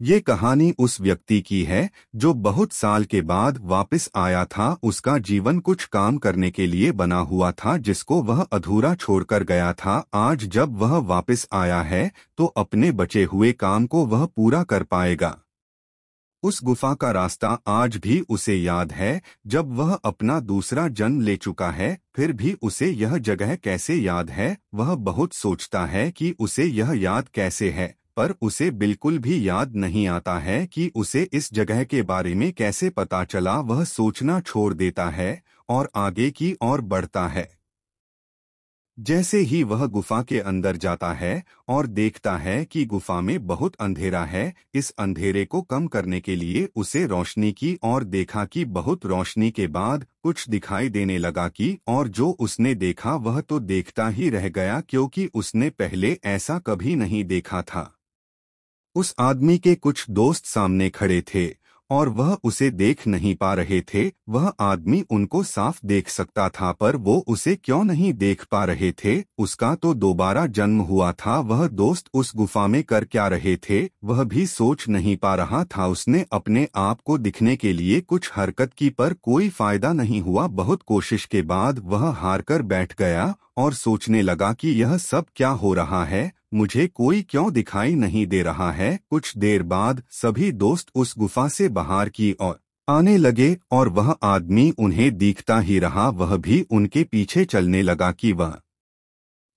ये कहानी उस व्यक्ति की है जो बहुत साल के बाद वापस आया था। उसका जीवन कुछ काम करने के लिए बना हुआ था जिसको वह अधूरा छोड़कर गया था। आज जब वह वापस आया है तो अपने बचे हुए काम को वह पूरा कर पाएगा। उस गुफा का रास्ता आज भी उसे याद है। जब वह अपना दूसरा जन्म ले चुका है फिर भी उसे यह जगह कैसे याद है। वह बहुत सोचता है कि उसे यह याद कैसे है, पर उसे बिल्कुल भी याद नहीं आता है कि उसे इस जगह के बारे में कैसे पता चला। वह सोचना छोड़ देता है और आगे की ओर बढ़ता है। जैसे ही वह गुफा के अंदर जाता है और देखता है कि गुफा में बहुत अंधेरा है, इस अंधेरे को कम करने के लिए उसे रोशनी की और देखा कि बहुत रोशनी के बाद कुछ दिखाई देने लगा कि और जो उसने देखा वह तो देखता ही रह गया क्योंकि उसने पहले ऐसा कभी नहीं देखा था। उस आदमी के कुछ दोस्त सामने खड़े थे और वह उसे देख नहीं पा रहे थे। वह आदमी उनको साफ देख सकता था पर वो उसे क्यों नहीं देख पा रहे थे। उसका तो दोबारा जन्म हुआ था। वह दोस्त उस गुफा में कर क्या रहे थे वह भी सोच नहीं पा रहा था। उसने अपने आप को दिखने के लिए कुछ हरकत की पर कोई फायदा नहीं हुआ। बहुत कोशिश के बाद वह हार कर बैठ गया और सोचने लगा कि यह सब क्या हो रहा है, मुझे कोई क्यों दिखाई नहीं दे रहा है। कुछ देर बाद सभी दोस्त उस गुफा से बाहर की ओर आने लगे और वह आदमी उन्हें दिखता ही रहा। वह भी उनके पीछे चलने लगा कि वह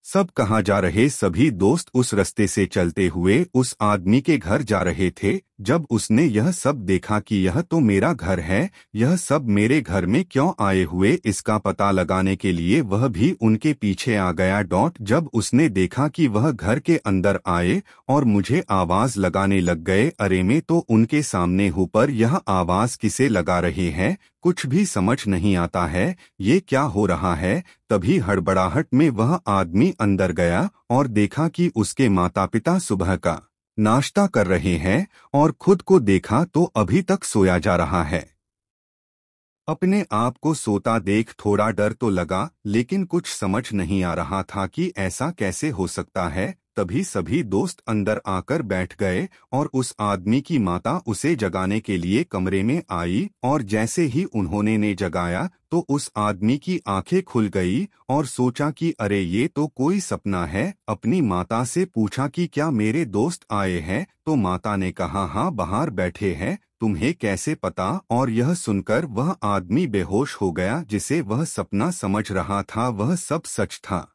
सब कहाँ जा रहे। सभी दोस्त उस रास्ते से चलते हुए उस आदमी के घर जा रहे थे। जब उसने यह सब देखा कि यह तो मेरा घर है, यह सब मेरे घर में क्यों आए हुए, इसका पता लगाने के लिए वह भी उनके पीछे आ गया। जब उसने देखा कि वह घर के अंदर आए और मुझे आवाज लगाने लग गए, अरे मैं तो उनके सामने हूँ पर यह आवाज किसे लगा रहे हैं, कुछ भी समझ नहीं आता है, ये क्या हो रहा है। तभी हड़बड़ाहट में वह आदमी अंदर गया और देखा कि उसके माता पिता सुबह का नाश्ता कर रहे हैं और खुद को देखा तो अभी तक सोया जा रहा है। अपने आप को सोता देख थोड़ा डर तो लगा लेकिन कुछ समझ नहीं आ रहा था कि ऐसा कैसे हो सकता है। तभी सभी दोस्त अंदर आकर बैठ गए और उस आदमी की माता उसे जगाने के लिए कमरे में आई और जैसे ही उन्होंने ने जगाया तो उस आदमी की आंखें खुल गई और सोचा कि अरे ये तो कोई सपना है। अपनी माता से पूछा कि क्या मेरे दोस्त आए हैं, तो माता ने कहा हाँ बाहर बैठे हैं, तुम्हें कैसे पता। और यह सुनकर वह आदमी बेहोश हो गया। जिसे वह सपना समझ रहा था वह सब सच था।